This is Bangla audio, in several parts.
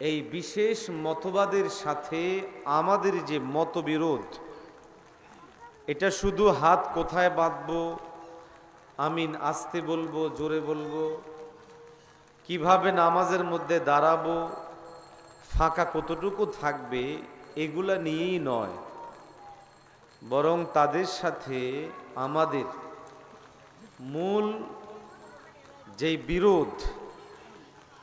এই বিশেষ মতবাদের সাথে আমাদের যে মতবিরোধ, এটা শুধু হাত কোথায় বাঁধবো, আমিন আস্তে বলবো, জোরে বলবো, কিভাবে নামাজের মধ্যে দাঁড়াবো, ফাঁকা কতটুকু থাকবে, এগুলা নিয়েই নয়, বরং তাদের সাথে আমাদের মূল যেই বিরোধ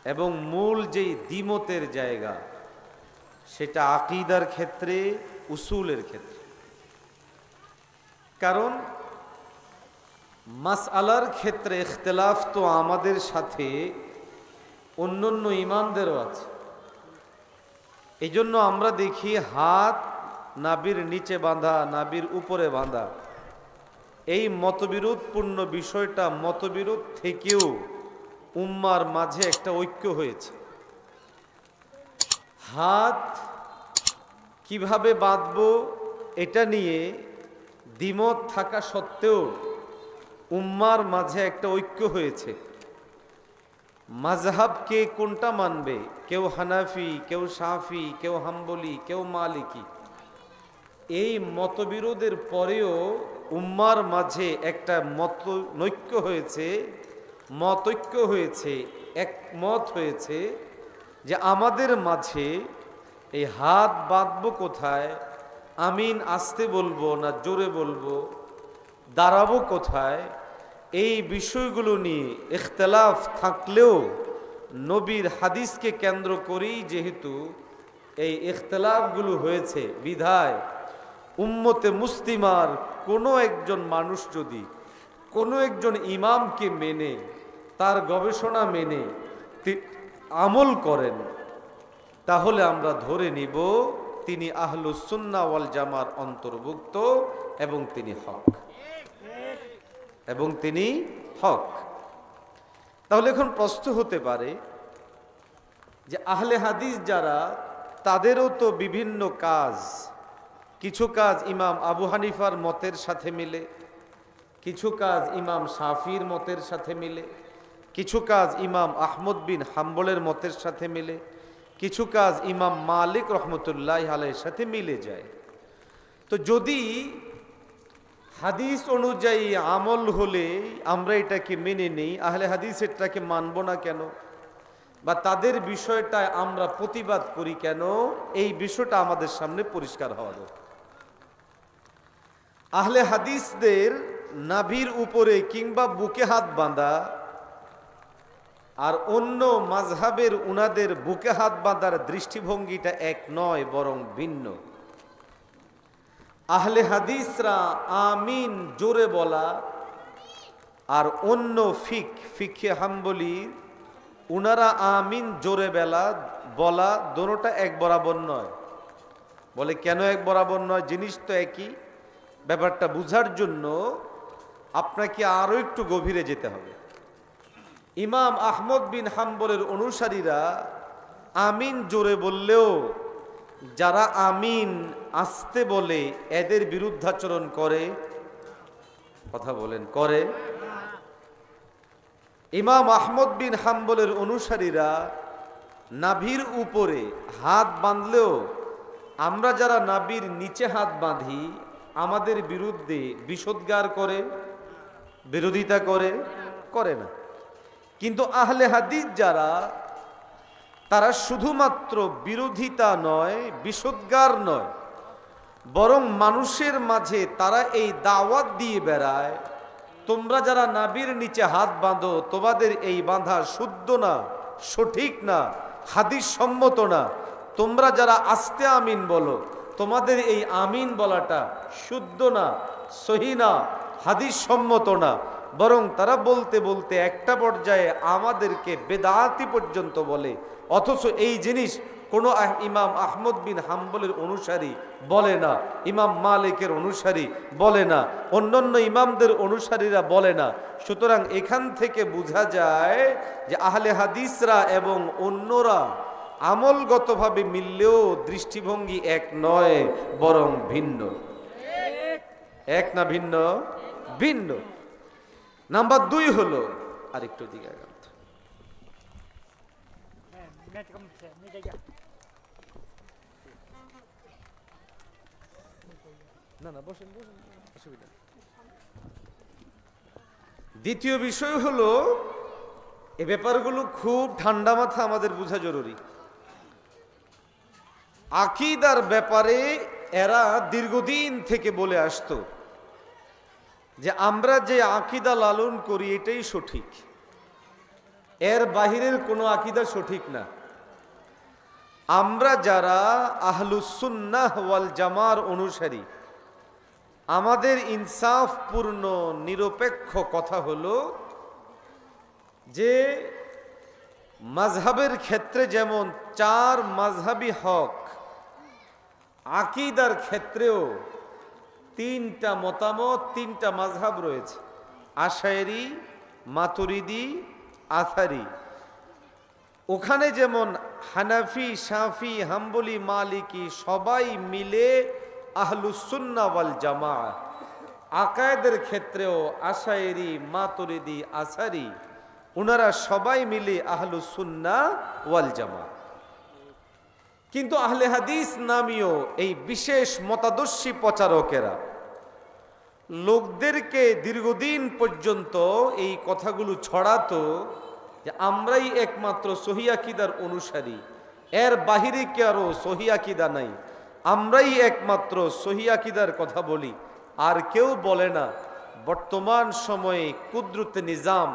এবং মূল যেই দ্বিমতের জায়গা, সেটা আকীদার ক্ষেত্রে, উসুলের ক্ষেত্রে। কারণ মাসআলার ক্ষেত্রে ইখতিলাফ তো আমাদের সাথে অন্যান্য ইমামদেরও আছে। এই জন্য আমরা দেখি হাত নাভির নিচে বাঁধা, নাভির উপরে বাঁধা, এই মতবিরোধপূর্ণ বিষয়টা মতবিরোধ থেকেও উম্মার মাঝে একটা ঐক্য হয়েছে। হাত কিভাবে বাঁধবো এটা নিয়ে দ্বিমত থাকা সত্ত্বেও উম্মার মাঝে একটা ঐক্য হয়েছে। মাযহাবকে কোনটা মানবে, কেউ হানাফি, কেউ শাফি, কেউ হাম্বলি, কেউ মালিকি, এই মতবিরোধের পরেও উম্মার মাঝে একটা মতৈক্য হয়েছে, মতৈক্য হয়েছে, একমত হয়েছে যে আমাদের মাঝে এই হাত বাঁধবো কোথায়, আমিন আস্তে বলবো না জোরে বলবো, দাঁড়াবো কোথায়, এই বিষয়গুলো নিয়ে ইখতিলাফ থাকলেও নবীর হাদিসকে কেন্দ্র করেই যেহেতু এই ইখতিলাফগুলো হয়েছে, বিধায় উম্মতে মুসলিমার কোনো একজন মানুষ যদি কোনো একজন ইমামকে মেনে, তার গবেষণা মেনে আমল করেন, তাহলে আমরা ধরে নিব তিনি আহলুস সুন্নাহ ওয়াল জামার অন্তর্ভুক্ত এবং তিনি হক, এবং তিনি হক। তাহলে এখন প্রশ্ন হতে পারে যে আহলে হাদিস যারা, তাদেরও তো বিভিন্ন কাজ, কিছু কাজ ইমাম আবু হানিফার মতের সাথে মিলে, কিছু কাজ ইমাম শাফির মতের সাথে মিলে, কিছু কাজ ইমাম আহমদ বিন হাম্বলের মতের সাথে মিলে, কিছু কাজ ইমাম মালিক রহমতুল্লাহ আলাইহির সাথে মিলে যায়। তো যদি হাদিস অনুযায়ী আমল হলে আমরা এটাকে মেনে নেই, আহলে হাদিস এটাকে মানব না কেন, বা তাদের বিষয়টায় আমরা প্রতিবাদ করি কেন, এই বিষয়টা আমাদের সামনে পরিষ্কার হওয়া দরকার। আহলে হাদিসদের নাভির উপরে কিংবা বুকে হাত বাঁধা আর অন্য মাযহাবের উনাদের বুকে হাত বাঁধার দৃষ্টিভঙ্গিটা এক নয়, বরং ভিন্ন। আহলে হাদিসরা আমিন জোরে বলা আর অন্য ফিকহে হাম্বলি উনারা আমিন জোরে বলা দোনোটা এক বরাবর নয়। বলে কেন এক বরাবর নয়? জিনিস তো একই। ব্যাপারটা বুঝার জন্য আপনাকে আরো একটু গভীরে যেতে হবে। ইমাম আহমদ বিন হাম্বলের অনুসারীরা আমিন জোরে বললেও যারা আমিন আস্তে বলে এদের বিরুদ্ধাচরণ করে, কথা বলেন, করে। ইমাম আহমদ বিন হাম্বলের অনুসারীরা নাভির উপরে হাত বাঁধলেও আমরা যারা নাভির নিচে হাত বাঁধি আমাদের বিরুদ্ধে বিষোদ্গার করে, বিরোধিতা করে না। কিন্তু আহলে হাদিস যারা, তারা শুধুমাত্র বিরোধিতা নয়, বিষোদ্গার নয়, বরং মানুষের মাঝে তারা এই দাওয়াত দিয়ে বেড়ায়, তোমরা যারা নাভির নিচে হাত বাঁধো তোমাদের এই বাঁধা শুদ্ধ না, সঠিক না, হাদিস সম্মত না। তোমরা যারা আস্তে আমিন বলো তোমাদের এই আমিন বলাটা শুদ্ধ না, সহি না, হাদিস সম্মত না। বরং তারা বলতে বলতে একটা পর্যায়ে আমাদেরকে বেদাতি পর্যন্ত বলে, অথচ এই জিনিস কোনো ইমাম আহমদ বিন হাম্বলের অনুসারী বলে না, ইমাম মালিকের অনুসারী বলে না, অন্যান্য ইমামদের অনুসারীরা বলে না। সুতরাং এখান থেকে বোঝা যায় যে আহলে হাদিসরা এবং অন্যরা আমলগতভাবে মিললেও দৃষ্টিভঙ্গি এক নয়, বরং ভিন্ন। এক না ভিন্ন? ভিন্ন। নাম্বার 2 হলো, আরেকটু দিকে না না বসেন বসেন, অসুবিধা নেই। দ্বিতীয় বিষয় হলো, এই ব্যাপারগুলো খুব ঠান্ডা মাথা আমাদের বোঝা জরুরি। আকীদার ব্যাপারে এরা দীর্ঘদিন থেকে বলে আসতো যে আমরা যে আকীদা লালন করি এটাই সঠিক, এর বাহিরের কোনো আকীদা সঠিক না। আমরা যারা আহলুস সুন্নাহ ওয়াল জামার অনুসারী, আমাদের ইনসাফপূর্ণ নিরপেক্ষ কথা হলো যে মাযহাবের ক্ষেত্রে যেমন 4 মাযহাবী হক, আকীদার ক্ষেত্রেও 3টা মতামত, 3টা মাযহাব রয়েছে, আশায়েরি, মাতুরিদি, আথারি। ওখানে যেমন হানাফি, শাফি, হাম্বলি, মালিকি সবাই মিলে আহলুস সুন্নাহ ওয়াল জামাআহ, আকায়েদের ক্ষেত্রেও আশায়েরি, মাতুরিদি, আসারি ওনারা সবাই মিলে আহলুস সুন্নাহ ওয়াল জামাআহ। কিন্তু আহলে হাদিস নামীয় এই বিশেষ মতাদর্শী প্রচারকেরা লোকদেরকে দীর্ঘদিন পর্যন্ত এই কথাগুলো ছড়াতো যে আমরাই একমাত্র সহিহ আকীদার অনুসারী, এর বাহিরে কারো সহিহ আকীদা নাই, আমরাই একমাত্র সহিহ আকীদার কথা বলি, আর কেউ বলে না। বর্তমান সময়ে কুদরতে নিজাম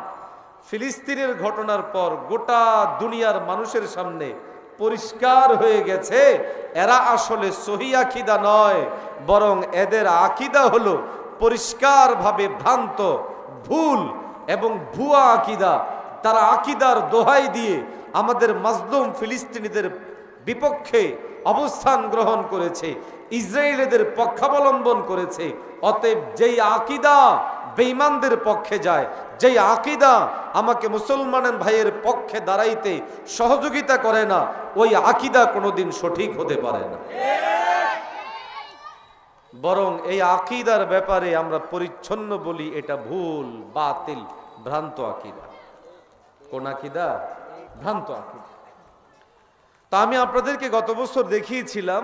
ফিলিস্তিনের ঘটনার পর গোটা দুনিয়ার মানুষের সামনে পরিষ্কার হয়ে গেছে এরা আসলে সহিহ আকীদা নয়, বরং এদের আকীদা হলো পরিষ্কারভাবে ভ্রান্ত, ভুল এবং ভুয়া আকীদা। তারা আকীদার দোহাই দিয়ে আমাদের মাজলুম ফিলিস্তিনিদের বিপক্ষে অবস্থান গ্রহণ করেছে, ইসরায়েলিদের পক্ষাবলম্বন করেছে। অতএব যেই আকীদা বেঈমানদের পক্ষে যায়, যেই আকীদা আমাকে মুসলমানের ভাইয়ের পক্ষে দাঁড়াইতে সহযোগিতা করে না, ওই আকীদা কোনোদিন সঠিক হতে পারে না। বরং এই আকীদার ব্যাপারে আমরা পরিচ্ছন্ন বলি এটা ভুল, বাতিল, ভ্রান্ত আকীদা। কোন আকীদা? ভ্রান্ত আকীদা। তা আমি আপনাদেরকে গত বছর দেখিয়েছিলাম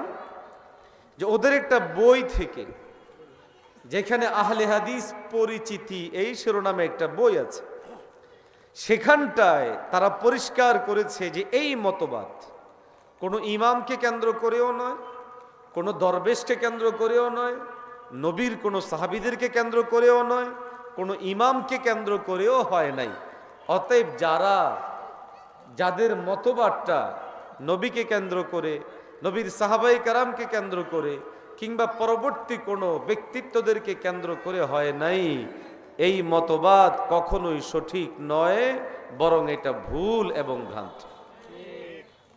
যে ওদের একটা বই থেকে, যেখানে আহলে হাদিস পরিচিতি এই শিরোনামে একটা বই আছে, সেখানটায় তারা পরিষ্কার করেছে যে এই মতবাদ কোনো ইমামকে কেন্দ্র করেও নয়, কোনো দরবেশকে কেন্দ্র করেও নয়, নবীর কোনো সাহাবীদেরকে কেন্দ্র করেও নয়, কোনো ইমামকে কেন্দ্র করেও হয় নাই। অতএব যাদের মতবাদটা নবীকে কেন্দ্র করে, নবীর সাহাবায়ে কেরামকে কেন্দ্র করে, কিংবা পরবর্তী কোনো ব্যক্তিত্বদেরকে কেন্দ্র করে হয় নাই, এই মতবাদ কখনোই সঠিক নয়, বরং এটা ভুল এবং ভ্রান্ত।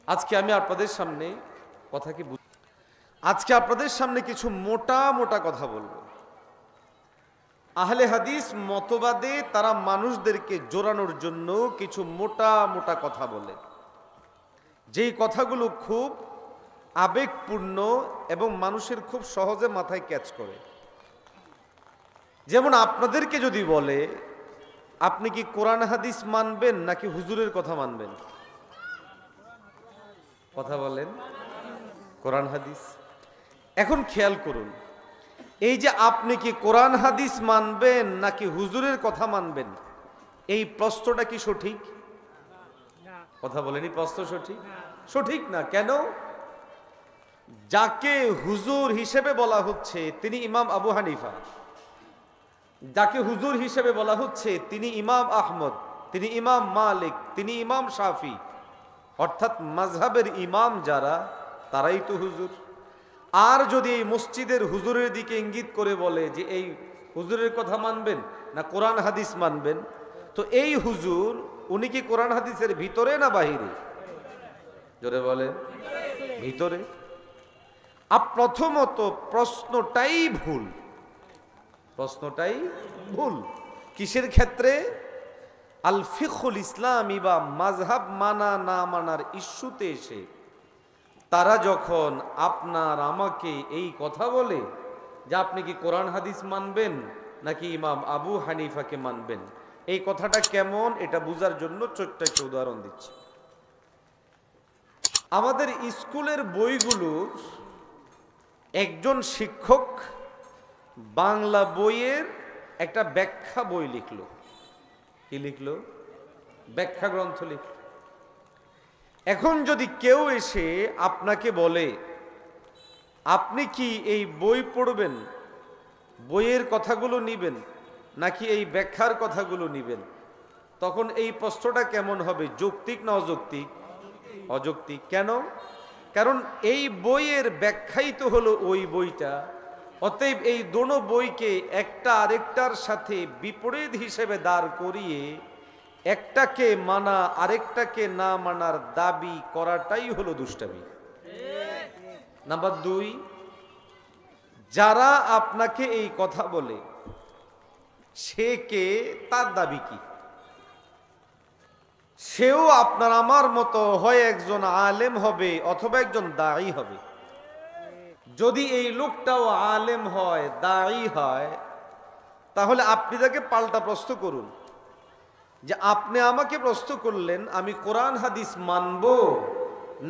আজকে আমি আপনাদের সামনে আজকে আপনাদের সামনে কিছু মোটা মোটা কথা বলবো। আহলে হাদিস মতবাদে তারা মানুষদেরকে জোরানোর জন্য কিছু মোটা মোটা কথা বলে, যেই কথাগুলো খুব আবেগপূর্ণ এবং মানুষের খুব সহজে মাথায় ক্যাচ করে। যেমন আপনাদেরকে যদি বলে আপনি কি কোরআন হাদিস মানবেন নাকি হুজুরের কথা মানবেন? কথা বলেন, কোরআন হাদিস। এখন খেয়াল করুন, এই যে আপনি কি কোরআন হাদিস মানবেন নাকি হুজুরের কথা মানবেন, এই প্রশ্নটা কি সঠিক? কথা বলেনি, প্রশ্ন সঠিক? সঠিক না। কেন? যাকে হুজুর হিসেবে বলা হচ্ছে তিনি ইমাম আবু হানিফা, যাকে হুজুর হিসেবে বলা হচ্ছে তিনি ইমাম আহমদ, তিনি ইমাম মালিক, তিনি ইমাম শাফি, অর্থাৎ মাযহাবের ইমাম যারা, তারাই তো হুজুর। আর যদি এই মসজিদের হুজুরের দিকে ইঙ্গিত করে বলে যে এই হুজুরের কথা মানবেন না কোরআন হাদিস মানবেন, তো এই হুজুর উনি কি কোরআন হাদিসের ভিতরে না বাহিরে? জোরে বলেন, ভিতরে। প্রথমত প্রশ্নটাই ভুল, প্রশ্নটাই ভুল। কিসের ক্ষেত্রে? আল ফিকহুল ইসলামী বা মাযহাব মানা না মানার ইস্যুতে এসে তারা যখন আপনার আমাকে এই কথা বলে যে আপনি কি কোরআন হাদিস মানবেন নাকি ইমাম আবু হানিফাকে মানবেন, এই কথাটা কেমন এটা বোঝার জন্য ছোট্ট একটা উদাহরণ দিচ্ছি। আমাদের স্কুলের বইগুলো একজন শিক্ষক বাংলা বইয়ের একটা ব্যাখ্যা বই লিখলো। কি লিখলো? ব্যাখ্যা গ্রন্থ লিখলো। এখন যদি কেউ এসে আপনাকে বলে আপনি কি এই বই পড়বেন, বইয়ের কথাগুলো নিবেন নাকি এই ব্যাখ্যার কথাগুলো নিবেন, তখন এই প্রশ্নটা কেমন হবে? যৌক্তিক না অযৌক্তিক? অযৌক্তিক। কেন? কারণ এই বইয়ের ব্যাখ্যাই তো হলো ওই বইটা। অতএব এই দোনো বইকে একটা আরেকটার সাথে বিপরীত হিসেবে দাঁড় করিয়ে একটাকে মানা আরেকটাকে না মানার দাবি করাটাই হলো দুষ্টামি। নাম্বার 2, যারা আপনাকে এই কথা বলে সে কে, তার দাবি কি? সেও আপনার আমার মতো হয় একজন আলেম হবে অথবা একজন দায়ী হবে। যদি এই লোকটাও আলেম হয়, দায়ী হয়, তাহলে আপনি তাকে পাল্টা প্রশ্ন করুন যে আপনি আমাকে প্রশ্ন করলেন আমি কোরআন হাদিস মানব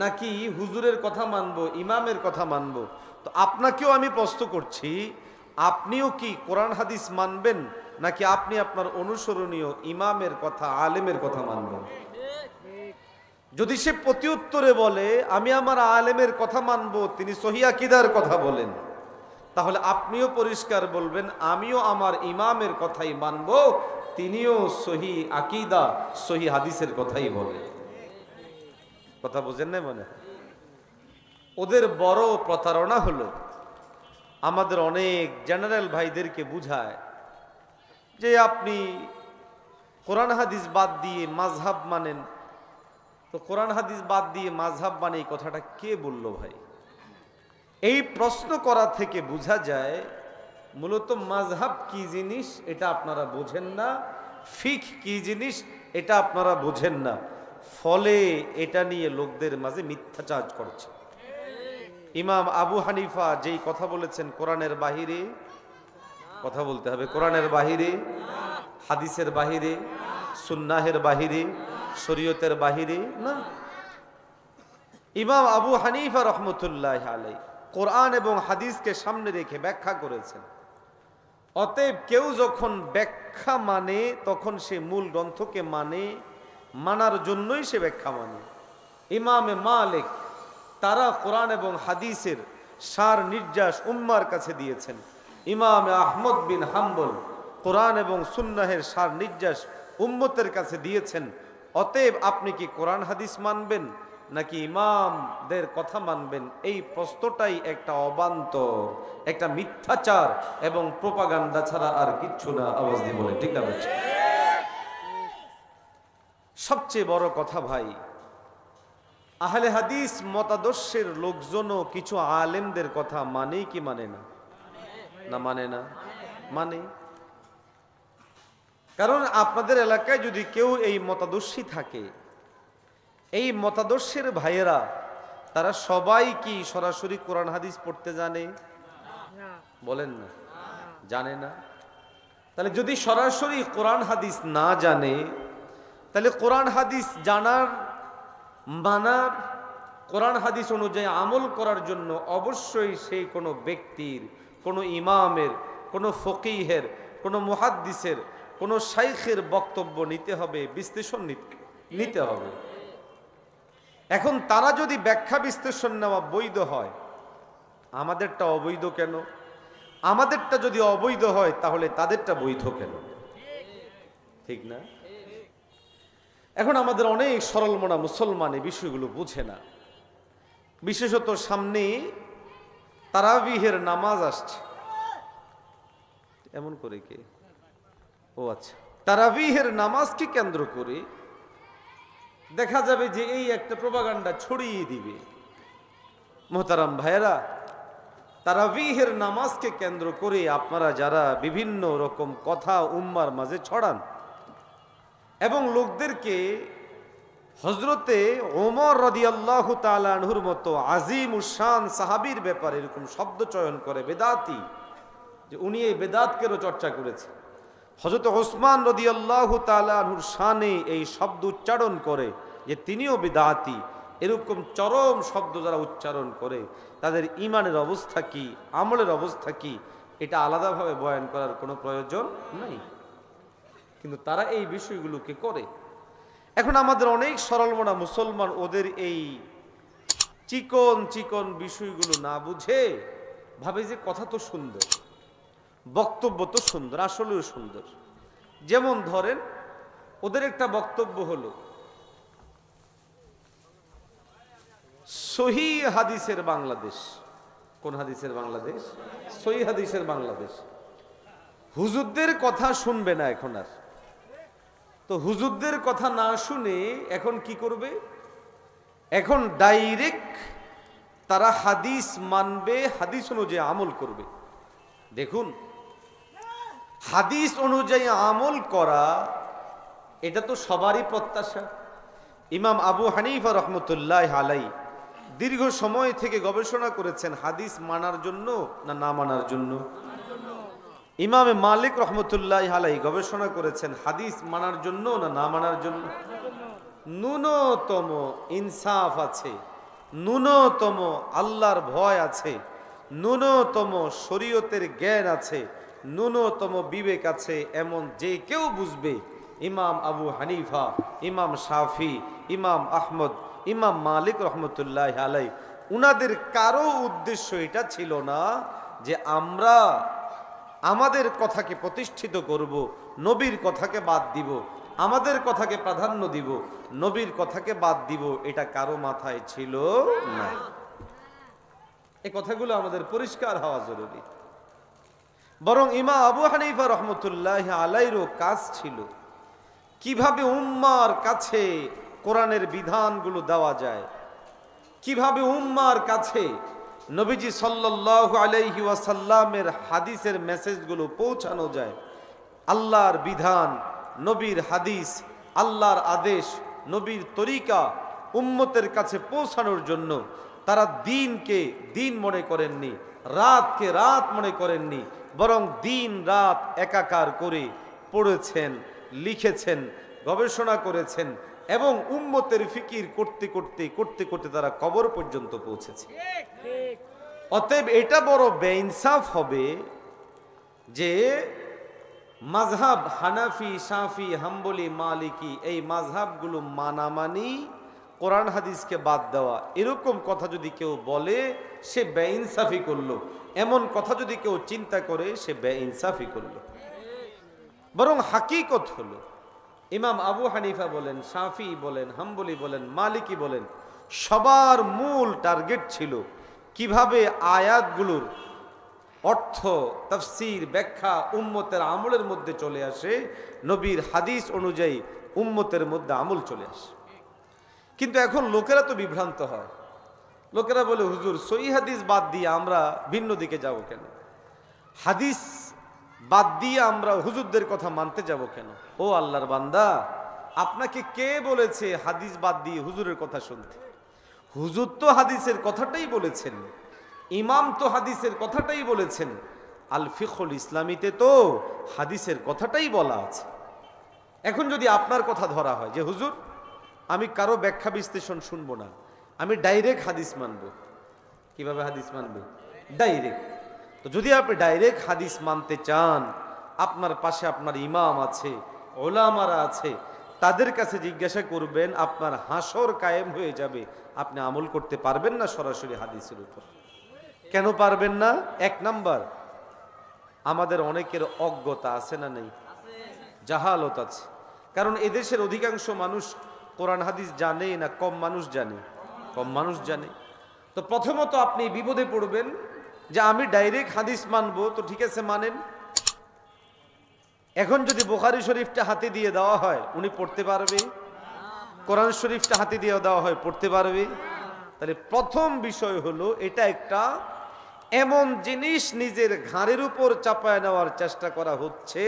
নাকি হুজুরের কথা মানব, ইমামের কথা মানব। তো আপনাকেও আমি প্রশ্ন করছি, আপনিও কি কোরআন হাদিস মানবেন নাকি আপনি আপনার অনুসরণীয় ইমামের কথা, আলেমের কথা মানবেন? যদি সে প্রতি উত্তরে বলে আমি আমার আলেমের কথা মানব, তিনি সহিহ আকীদার কথা বলেন, তাহলে আপনিও পরিষ্কার বলবেন আমিও আমার ইমামের কথাই মানব, তিনিও সহিহ আকীদা সহিহ হাদিসের কথাই বলেন। কথা বুঝেন না? মনে ওদের বড় প্রতারণা হলো আমাদের অনেক জেনারেল ভাইদেরকে বুঝায় যে আপনি কোরআন হাদিস বাদ দিয়ে মাযহাব মানেন। তো কোরআন হাদিস বাদ দিয়ে মাযহাব মানে এই কথাটা কে বললো ভাই? এই প্রশ্ন করা থেকে বোঝা যায় মূলত মাযহাব কি জিনিস এটা আপনারা বোঝেন না, ফিকহ কি জিনিস এটা আপনারা বোঝেন না, ফলে এটা নিয়ে লোকদের মাঝে মিথ্যাচার করছে। ইমাম আবু হানিফা যেই কথা বলেছেন কোরআনের বাহিরে, কথা বলতে হবে, কোরআনের বাহিরে, হাদিসের বাহিরে, সুন্নাহের বাহিরে, শরীয়তের বাহিরে না। ইমাম আবু হানিফা রহমতুল্লাহ আলাইহি কোরআন এবং হাদিসকে সামনে রেখে ব্যাখ্যা করেছেন। অতএব কেউ যখন ব্যাখ্যা মানে তখন সে মূল গ্রন্থকে মানে, মানার জন্যই সে ব্যাখ্যা মানে। ইমামে মালিক তারা কোরআন এবং হাদিসের সার নির্যাস উম্মার কাছে দিয়েছেন। ইমামে আহমদ বিন হাম্বল কোরআন এবং সুন্নাহের সার নির্যাস উম্মতের কাছে দিয়েছেন। অতএব আপনি কি কোরআন হাদিস মানবেন নাকি ইমামদের কথা মানবেন? এই প্রশ্নটাই একটা অবান্তর, একটা মিথ্যাচার এবং প্রোপাগান্ডা ছাড়া আর কিচ্ছু না। আওয়াজ দিয়ে বলে ঠিক না? বলছে সবচেয়ে বড় কথা ভাই, আহলে হাদিস মতাদর্শের লোকজনও কিছু আলেমদের কথা মানে কি মানে না? না মানে না? মানে। কারণ আপনাদের এলাকায় যদি কেউ এই মতাদর্শী থাকে, এই মতাদর্শের ভাইয়েরা তারা সবাই কি সরাসরি কোরআন হাদিস পড়তে জানে? বলেন না, জানে না। তাহলে যদি সরাসরি কোরআন হাদিস না জানে, তাহলে কোরআন হাদিস জানার, মানার, কোরআন হাদিস অনুযায়ী আমল করার জন্য অবশ্যই সেই কোনো ব্যক্তির, কোনো ইমামের, কোনো ফকিহের, কোনো মুহাদ্দিসের, কোনো শাইখের বক্তব্য নিতে হবে, বিশ্লেষণ নিতে হবে। এখন তারা যদি ব্যাখ্যা বিশ্লেষণ নেওয়া বৈধ হয়, আমাদেরটা অবৈধ কেন? আমাদেরটা যদি অবৈধ হয় তাহলে তাদেরটা বৈধ কেন? ঠিক না? এখন আমাদের অনেক সরলমনা মুসলমান এই বিষয়গুলো বুঝে না। বিশেষত সামনে তারাবিহের নামাজ আসছে। এমন করে কে? ও আচ্ছা, তারাবিহের নামাজকে কেন্দ্র করে দেখা যাবে যে এই একটা প্রোপাগান্ডা ছড়িয়ে দিবে। মোহতারাম ভাইয়েরা, তারাবিহের নামাজকে কেন্দ্র করে আপনারা যারা বিভিন্ন রকম কথা উম্মার মাঝে ছড়ান এবং লোকদেরকে হযরতে ওমর রাদিয়াল্লাহু তাআলা আনহুর মতো আজিম উশান সাহাবীর ব্যাপারে এরকম শব্দ চয়ন করে বেদাতি, যে উনি এই বেদাতকেও চর্চা করেছে। হযরত ওসমান রাদিয়াল্লাহু তাআলা আনহুর শানে এই শব্দ উচ্চারণ করে যে তিনিও বিদআতি, এরকম চরম শব্দ যারা উচ্চারণ করে তাদের ইমানের অবস্থা কি, আমলের অবস্থা কি, এটা আলাদাভাবে বয়ান করার কোনো প্রয়োজন নাই, কিন্তু তারা এই বিষয়গুলোকে করে। এখন আমাদের অনেক সরলমনা মুসলমান ওদের এই চিকন চিকন বিষয়গুলো না বুঝে ভাবে যে কথা তো সুন্দর, বক্তব্য তো সুন্দর, আসলেও সুন্দর। যেমন ধরেন ওদের একটা বক্তব্য হলো সহি হাদিসের বাংলাদেশ। কোন হাদিসের বাংলাদেশ? সহি হাদিসের বাংলাদেশ। হুজুরদের কথা শুনবে না এখন আর। তো হুজুরদের কথা না শুনে এখন কি করবে? এখন ডাইরেক্ট তারা হাদিস মানবে, হাদিস অনুযায়ী আমল করবে। দেখুন, হাদিস অনুযায়ী আমল করা এটা তো সবারই প্রত্যাশা। ইমাম আবু হানিফা রহমতুল্লাহ আলাইহি দীর্ঘ সময় থেকে গবেষণা করেছেন হাদিস মানার জন্য না না মানার জন্য। ইমাম মালিক রহমতুল্লাহ আলাইহি গবেষণা করেছেন হাদিস মানার জন্য না না মানার জন্য। ন্যূনতম ইনসাফ আছে, ন্যূনতম আল্লাহর ভয় আছে, ন্যূনতম শরীয়তের জ্ঞান আছে, ন্যূনতম বিবেক আছে এমন যে কেউ বুঝবে ইমাম আবু হানিফা, ইমাম শাফি, ইমাম আহমদ, ইমাম মালিক রহমতুল্লাহ আলাইহি উনাদের কারো উদ্দেশ্য এটা ছিল না যে আমরা আমাদের কথাকে প্রতিষ্ঠিত করব, নবীর কথাকে বাদ দিব, আমাদের কথাকে প্রাধান্য দিব, নবীর কথাকে বাদ দিব, এটা কারো মাথায় ছিল না। এই কথাগুলো আমাদের পরিষ্কার হওয়া জরুরি। বরং ইমাম আবু হানিফা রহমতুল্লাহ আলাইহিরও কাজ ছিল কিভাবে উম্মার কাছে কোরআনের বিধানগুলো দেওয়া যায়, কিভাবে উম্মার কাছে নবীজি সাল্লাল্লাহু আলাইহি ওয়াসাল্লামের হাদিসের মেসেজগুলো পৌঁছানো যায়। আল্লাহর বিধান, নবীর হাদিস, আল্লাহর আদেশ, নবীর তরিকা উম্মতের কাছে পৌঁছানোর জন্য তারা দিনকে দিন মনে করেননি, রাতকে রাত মনে করেননি, বরং দিন রাত একাকার করে পড়েছেন, লিখেছেন, গবেষণা করেছেন এবং উম্মতের ফিকির করতে করতে করতে করতে তারা কবর পর্যন্ত পৌঁছেছে। অতএব এটা বড় বেইনসাফ হবে যে মাযহাব হানাফি, শাফি, হাম্বলি, মালিকি এই মাযহাবগুলো মানামানি, কোরআন হাদিসকে বাদ দেওয়া, এরকম কথা যদি কেউ বলে সে বেইনসাফি করলো। এমন কথা যদি কেউ চিন্তা করে সে বেইনসাফি করলো। বরং হাকিকত হলো ইমাম আবু হানিফা বলেন, শাফি বলেন, হাম্বলি বলেন, মালিকি বলেন, সবার মূল টার্গেট ছিল কিভাবে আয়াতগুলোর অর্থ, তাফসীর, ব্যাখ্যা উম্মতের আমলের মধ্যে চলে আসে, নবীর হাদিস অনুযায়ী উম্মতের মধ্যে আমল চলে আসে। কিন্তু এখন লোকেরা তো বিভ্রান্ত হয়। লোকেরা বলে, হুজুর সহিহ হাদিস বাদ দিয়ে আমরা ভিন্ন দিকে যাব কেন? হাদিস বাদ দিয়ে আমরা হুজুরদের কথা মানতে যাব কেন? ও আল্লাহর বান্দা, আপনাকে কে বলেছে হাদিস বাদ দিয়ে হুজুরের কথা শুনতে? হুজুর তো হাদিসের কথাটাই বলেছেন, ইমাম তো হাদিসের কথাটাই বলেছেন, আল ফিকহুল ইসলামীতে তো হাদিসের কথাটাই বলা আছে। এখন যদি আপনার কথা ধরা হয় যে হুজুর আমি কারো ব্যাখ্যা বিশ্লেষণ শুনবো না, আমি ডাইরেক্ট হাদিস মানব, কিভাবে হাদিস মানবে? ডাইরেক্ট। তো যদি আপনি ডাইরেক্ট হাদিস মানতে চান, আপনার পাশে আপনার ইমাম আছে, ওলামারা আছে, তাদের কাছে জিজ্ঞাসা করবেন, আপনার হাসর কায়েম হয়ে যাবে। আপনি আমল করতে পারবেন না সরাসরি হাদিসের উপর। কেন পারবেন না? এক নাম্বার, আমাদের অনেকের অজ্ঞতা আছে না নেই? জাহালত আছে। কারণ এদেশের অধিকাংশ মানুষ কোরআন হাদিস জানে না, কম মানুষ জানে? কম মানুষ জানে। তো প্রথমত আপনি বিপদে পড়বেন যে আমি ডাইরেক্ট হাদিস মানবো, তো ঠিক আছে মানেন। এখন যদি বুখারী শরীফটা হাতে দিয়ে দেওয়া হয় উনি পড়তে পারবে? কোরআন শরীফটা হাতে দিয়ে দেওয়া হয় পড়তে পারবে? তাহলে প্রথম বিষয় হলো এটা একটা এমন জিনিস নিজের ঘাড়ের উপর চাপায় নেওয়ার চেষ্টা করা হচ্ছে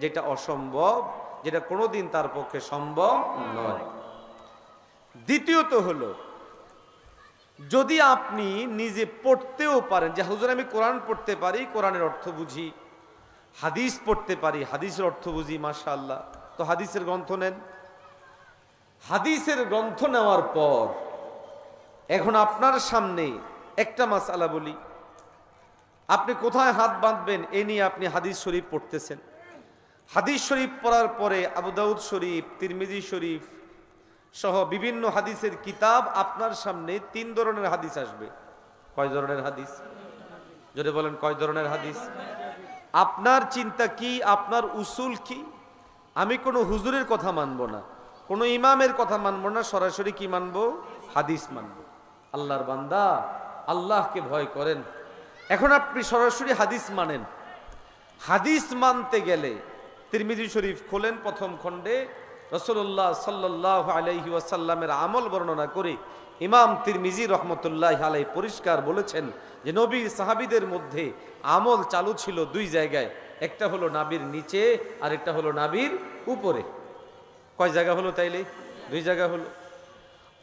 যেটা অসম্ভব, যেটা কোনোদিন তার পক্ষে সম্ভব নয়। দ্বিতীয়ত হলো যদি আপনি নিজে পড়তেও পারেন যে হুজুর আমি কোরআন পড়তে পারি, কোরআনের অর্থ বুঝি, হাদিস পড়তে পারি, হাদিসের অর্থ বুঝি, মাশাআল্লাহ, তো হাদিসের গ্রন্থ নেন। হাদিসের গ্রন্থ নেওয়ার পর এখন আপনার সামনে একটা মাসআলা বলি, আপনি কোথায় হাত বাঁধবেন এ নিয়ে আপনি হাদিস শরীফ পড়তেছেন। হাদিস শরীফ পড়ার পরে আবু দাউদ শরীফ, তিরমিজি শরীফ সহ বিভিন্ন হাদিসের কিতাব আপনার সামনে 3 ধরনের হাদিস আসবে। কয় ধরনের হাদিস? যদি বলেন কয় ধরনের হাদিস? আপনার চিন্তা কি, আপনার উসুল কি? আমি কোনো হুজুরের কথা মানব না, কোনো ইমামের কথা মানব না, সরাসরি কি মানব? হাদিস মানব। আল্লাহর বান্দা, আল্লাহকে ভয় করেন। এখন আপনি সরাসরি হাদিস মানেন। হাদিস মানতে গেলে তিরমিজি শরীফ খোলেন, প্রথম খণ্ডে রাসূলুল্লাহ সাল্লাল্লাহু আলাইহি ওয়াসাল্লামের আমল বর্ণনা করে ইমাম তিরমিজি রহমতুল্লাহ আলাইহি পরিষ্কার বলেছেন যে নবী সাহাবীদের মধ্যে আমল চালু ছিল 2 জায়গায়, একটা হলো নাভির নিচে আর একটা হলো নাভির উপরে। কয় জায়গা হলো তাইলে? 2 জায়গা হলো।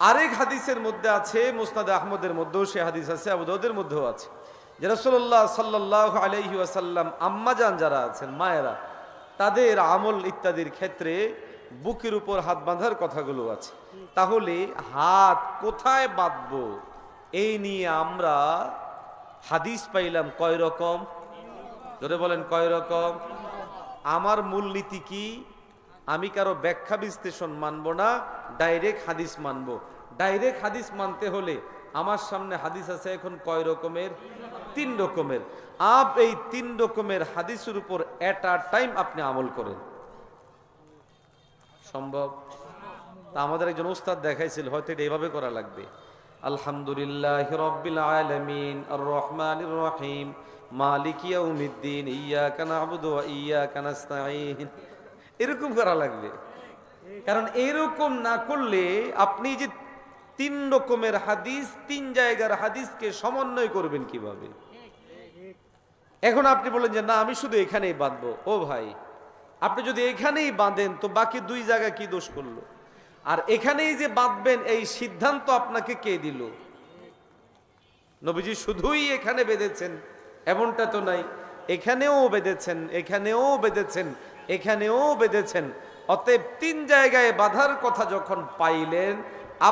আরেক হাদিসের মধ্যে আছে, মুসনাদ আহমদের মধ্যেও সে হাদিস আছে, আবু দাউদের মধ্যেও আছে, যে রাসূলুল্লাহ সাল্লাল্লাহু আলাইহি ওয়াসাল্লাম আম্মাজান যারা আছেন, মায়েরা, তাদের আমল ইত্যাদির ক্ষেত্রে বুকের উপর হাত বাঁধার কথাগুলো আছে। তাহলে হাত কোথায় বাঁধবো এই নিয়ে আমরা হাদিস পাইলাম কয় রকম? ধরে বলেন কয় রকম? আমার মূলনীতি কি? আমি কারো ব্যাখ্যা বিশ্লেষণ মানব না, ডাইরেক্ট হাদিস মানব। ডাইরেক্ট হাদিস মানতে হলে আমার সামনে হাদিস আছে এখন কয় রকমের? 3 রকমের। এই 3 রকমের হাদিসের উপর এট আ টাইম আপনি আমল করেন, সম্ভব? তা আমাদের একজন উস্তাদ দেখাইছিল, হয়তো এটা এইভাবে করা লাগবে। আলহামদুলিল্লাহি রাব্বিল আলামিন আর রহমানির রহিম মালিকি ইয়াউমিদ্দিন ইয়্যাকা না'বুদু ওয়া ইয়্যাকা নাস্তাঈন, এরকম করা লাগবে। কারণ এরকম না করলে আপনি যে 3 রকমের হাদিস, 3 জায়গার হাদিসকে সমন্বয় করবেন কিভাবে? এখন আপনি বলেন যে না আমি শুধু এখানেই বাঁধবো। ও ভাই, আপনি যদি এখানেই বাঁধেন তো বাকি 2 জায়গায় কি দোষ করলো? আর এখানেই যে বাঁধবেন এই সিদ্ধান্ত আপনাকে কে দিল? নবীজি শুধুই এখানে বেঁধেছেন এমনটা তো নাই, এখানেও বেঁধেছেন, এখানেও বেঁধেছেন, এখানেও বেঁধেছেন। অতএব 3 জায়গায় বাঁধার কথা যখন পাইলেন,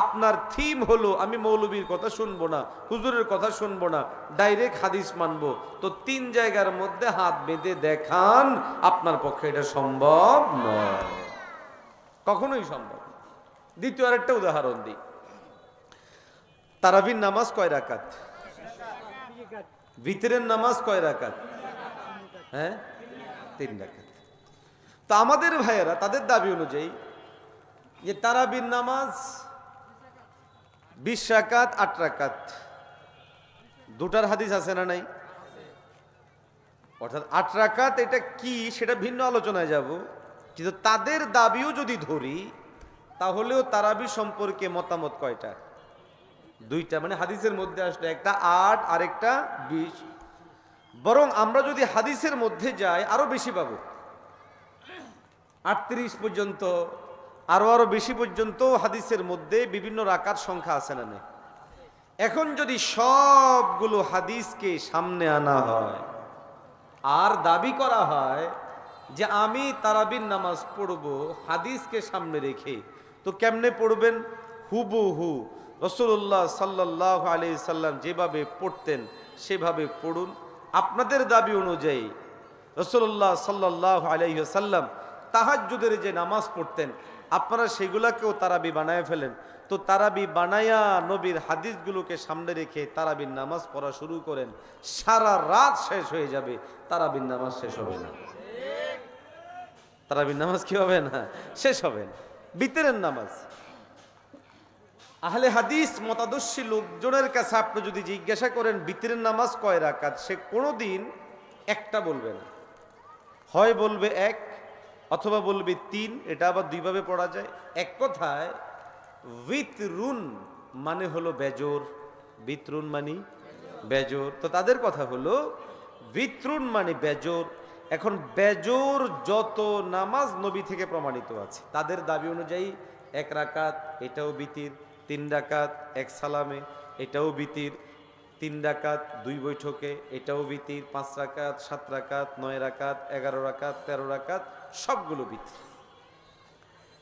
আপনার থিম হলো আমি মৌলবীর কথা শুনবো না, হুজুরের কথা শুনবো না, ডাইরেক্ট হাদিস মানবো। তো 3 জায়গার মধ্যে হাত বেঁধে দেখান, আপনার পক্ষে এটা সম্ভব নয়, কখনোই সম্ভব না। দ্বিতীয় আরেকটা উদাহরণ দিই। তারাবির নামাজ কয় রাকাত? ভিতরের নামাজ কয় রাকাত? হ্যাঁ, 3 রাকাত। তো আমাদের ভাইয়েরা তাদের দাবি অনুযায়ী যে তারাবির নামাজ 20 রাকাত 8 রাকাত, 2টার হাদিস আছে না নাই? অর্থাৎ 8 রাকাত এটা কি সেটা ভিন্ন আলোচনায় যাব, কিন্তু তাদের দাবিও যদি ধরি তাহলেও তারাবি সম্পর্কে মতামত কয়টা? 2টা। মানে হাদিসের মধ্যে আসলে একটা 8 আর একটা 20। বরং আমরা যদি হাদিসের মধ্যে যাই আরো বেশি পাবো, 38 পর্যন্ত, আরো বেশি পর্যন্ত হাদিসের মধ্যে বিভিন্ন রাকাত সংখ্যা আছে না নেই। এখন যদি সবগুলো হাদিসকে সামনে আনা হয় আর দাবি করা হয় যে আমি তারাবির নামাজ পড়ব হাদিসকে সামনে রেখে, তো কেমনে পড়বেন? হুবহু রাসূলুল্লাহ সাল্লাল্লাহু আলাইহি সাল্লাম যেভাবে পড়তেন সেভাবে পড়ুন। আপনাদের দাবি অনুযায়ী রাসূলুল্লাহ সাল্লাল্লাহু আলাইহি সাল্লাম তাহাজ্জুদের যে নামাজ পড়তেন আপনারা সেগুলাকেও তারাবি বানায় ফেলেন। তো তারাবি বানায়া নবীর হাদিসগুলোকে সামনে রেখে তারাবির নামাজ পড়া শুরু করেন, সারা রাত শেষ হয়ে যাবে, তারাবির নামাজ শেষ হবে না। তারাবির নামাজ কি হবে না? শেষ হবে না। বিতরের নামাজ, আহলে হাদিস মতাদর্শী লোকজনের কাছে আপনি যদি জিজ্ঞাসা করেন বিতরের নামাজ কয় রাকাত, সে কোনোদিন একটা বলবে না। হয় বলবে 1 অথবা বলবে 3। এটা আবার 2 ভাবে পড়া যায়। এক কথায় বিতরুন মানে হলো বেজোর, বিতরুন মানে বেজোর। তো তাদের কথা হলো বিতরুন মানে বেজোর। এখন বেজোর যত নামাজ নবী থেকে প্রমাণিত আছে তাদের দাবি অনুযায়ী 1 রাকাত এটাও বিতির, 3 রাকাত 1 সালামে এটাও বিতির, 3 রাকাত 2 বৈঠকে এটাও বিতির, 5 রাকাত 7 রাকাত 9 রাকাত 11 রাকাত 13 রাকাত সবগুলো বিতির।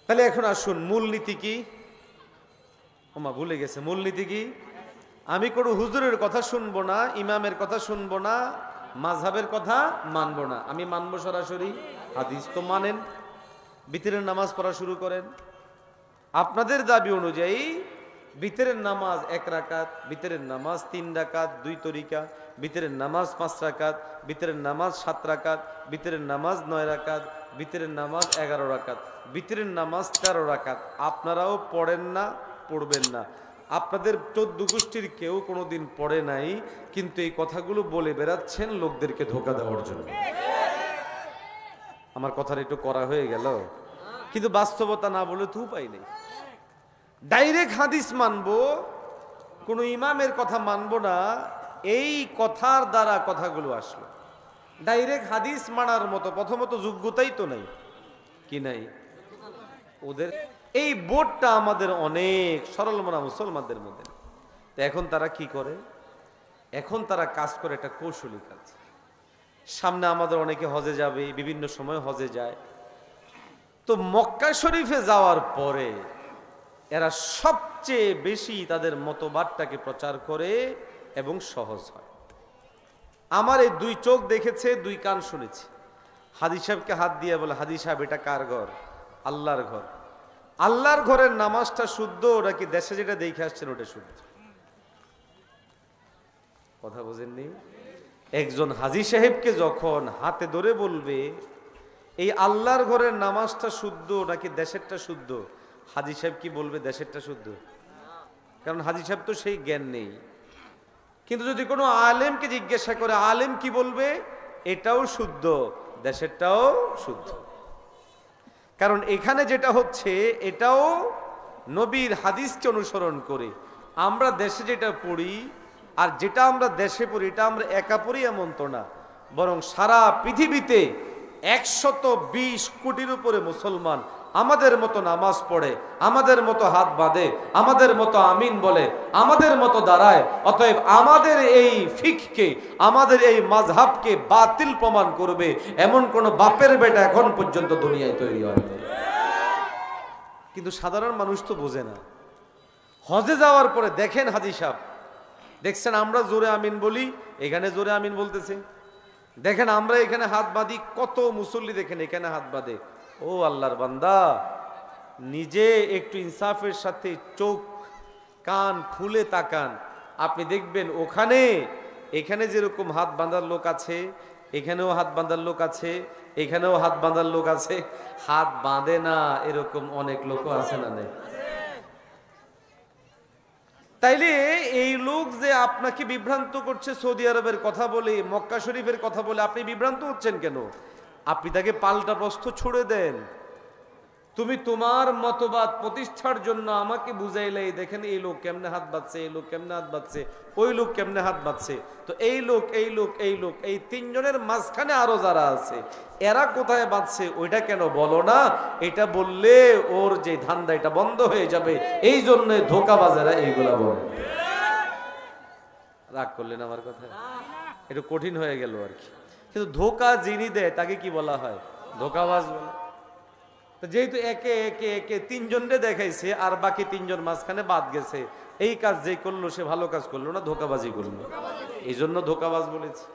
তাহলে এখন আসুন মূলনীতি কি? ওমা ভুলে গেছে, মূলনীতি কি? আমি কোনো হুজুরের কথা শুনবো না, ইমামের কথা শুনবো না, মাযহাবের কথা মানবো না। আমি মানবো সরাসরি হাদিস। তো মানেন, বিতরের নামাজ পড়া শুরু করেন। আপনাদের দাবি অনুযায়ী বিতরের নামাজ 1 রাকাত, বিতরের নামাজ 3 রাকাত 2 তরিকা, বিতরের নামাজ 5 রাকাত, বিতরের নামাজ 7 রাকাত, বিতরের নামাজ 9 রাকাত, বিতরের নামাজ 11 রাকাত, বিতরের নামাজ 13 রাকাত। আপনারাও পড়েন না, পড়বেন না। আপনাদের 14 গোষ্ঠীর কেউ কোনোদিন পড়ে নাই, কিন্তু এই কথাগুলো বলে বেড়াচ্ছেন লোকদেরকে ধোঁকা দেওয়ার জন্য। আমার কথাটা একটু করা হয়ে গেল, কিন্তু বাস্তবতা না বলে তো উপায় নেই। ডাইরেক্ট হাদিস মানবো, কোনো ইমামের কথা মানবো না, এই কথার দ্বারা কথাগুলো আসলো। ডাইরেক্ট হাদিস মানার মতো প্রথমত যোগ্যতাই তো নাই, কি নাই ওদের। এই বোর্ডটা আমাদের অনেক সরল মনা মুসলমানদের মধ্যে। তো এখন তারা কি করে? এখন তারা কাজ করে একটা কৌশলী কাজ। সামনে আমাদের অনেকে হজে যাবে, বিভিন্ন সময় হজে যায়। তো মক্কা শরীফে যাওয়ার পরে এরা সবচেয়ে বেশি তাদের মতবাদটাকে প্রচার করে এবং সহজ হয়। আমার এই 2 চোখ দেখেছে, 2 কান শুনেছি। হাজী সাহেবকে হাত দিয়ে বলে, হাজী সাহেব এটা কার ঘর? আল্লাহর ঘর। আল্লাহর ঘরের নামাজটা শুদ্ধ নাকি দেশে যেটা দেখে আসছেন ওটা শুদ্ধ? কথা বোঝেননি? একজন হাজী সাহেবকে যখন হাতে ধরে বলবে এই আল্লাহর ঘরের নামাজটা শুদ্ধ নাকি দেশেরটা শুদ্ধ, হাজী সাহেব কি বলবে? দেশেরটা শুদ্ধ। কারণ হাজী সাহেব তো সেই জ্ঞান নেই। কিন্তু যদি কোনো আলেমকে জিজ্ঞাসা করে, আলেম কি বলবে? এটাও শুদ্ধ, দেশেরটাও শুদ্ধ। কারণ এখানে যেটা হচ্ছে এটাও নবীর হাদিসকে অনুসরণ করে। আমরা দেশে যেটা পড়ি আর যেটা আমরা দেশে পড়ি এটা আমরা একা পড়ি এমন তো না, বরং সারা পৃথিবীতে 120 কোটির উপরে মুসলমান আমাদের মতো নামাজ পড়ে, আমাদের মতো হাত বাঁধে, আমাদের মতো আমিন বলে, আমাদের মতো দাঁড়ায়। অতএব আমাদের এই ফিকহকে, আমাদের এই মাযহাবকে বাতিল প্রমাণ করবে এমন কোন বাপের বেটা এখন পর্যন্ত দুনিয়ায় তৈরি হয়নি। কিন্তু সাধারণ মানুষ তো বোঝে না। হজে যাওয়ার পরে দেখেন হাজী সাহেব, দেখছেন আমরা জোরে আমিন বলি, এখানে জোরে আমিন বলতেছে। দেখেন আমরা এখানে হাত বাঁধি, কত মুসল্লি দেখেন এখানে হাত বাঁধে। ও আল্লাহর বান্দা, নিজে একটু ইনসাফের সাথে চোখ কান খুলে তাকান, আপনি দেখবেন ওখানে এখানে যেরকম হাত বাঁধার লোক আছে, এখানেও হাত বাঁধার লোক আছে, এখানেও হাত বাঁধার লোক আছে। হাত বাঁধে না এরকম অনেক লোকও আছে না নেই? তাইলে এই লোক যে আপনাকে বিভ্রান্ত করছে, সৌদি আরবের কথা বলে, মক্কা শরীফের কথা বলে আপনি বিভ্রান্ত হচ্ছেন কেন? আপনি তাকে পাল্টা প্রশ্ন ছুড়ে দেন। তুমি তোমার মতবাদ প্রতিষ্ঠার জন্য আমাকে বুঝাইলে, দেখেন এই লোক কেমনে হাত বাঁধছে, এই লোক কেমনে হাত বাঁধছে, ওই লোক কেমনে হাত বাঁধছে। তো এই লোক, এই লোক, এই লোক, এই 3 জনের মাঝখানে আরো যারা আছে এরা কোথায় বাঁধছে ওইটা কেন বলো না? এটা বললে ওর যে ধান্দা এটা বন্ধ হয়ে যাবে, এই জন্য ধোঁকাবাজেরা এইগুলা বলে। রাগ করলেন আমার কথা? একটু কঠিন হয়ে গেল আর কি। কিন্তু ধোঁকা যিনি দেয় তাকে কি বলা হয়? ধোঁকাবাজ বলে। তো যেহেতু একে একে একে 3 জনরে দেখাইছে আর বাকি 3 জন মাঝখানে বাদ গেছে, এই কাজ যে করলো সে ভালো কাজ করলো না, ধোঁকাবাজি করলো, এই জন্য ধোঁকাবাজ বলেছে।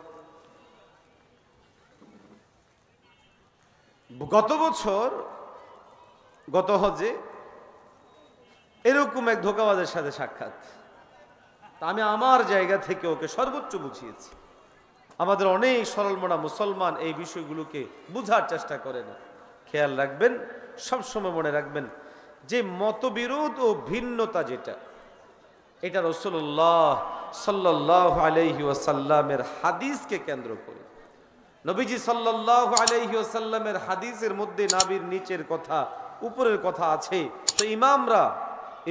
গত বছর গত হজে এরকম এক ধোঁকাবাজের সাথে সাক্ষাৎ। আমি আমার জায়গা থেকে ওকে সর্বোচ্চ বুঝিয়েছি। আমাদের অনেক সরলমনা মুসলমান এই বিষয়গুলোকে বুঝার চেষ্টা করে না। খেয়াল রাখবেন, সবসময় মনে রাখবেন যে মতবিরোধ ও ভিন্নতা যেটা, এটা রাসূলুল্লাহ সাল্লাল্লাহু আলাইহি ওয়াসাল্লামের হাদিসকে কেন্দ্র করে। নবীজি সাল্লাল্লাহু আলাইহি ওয়াসাল্লামের হাদিসের মধ্যে নাভির নিচের কথা উপরের কথা আছে। তো ইমামরা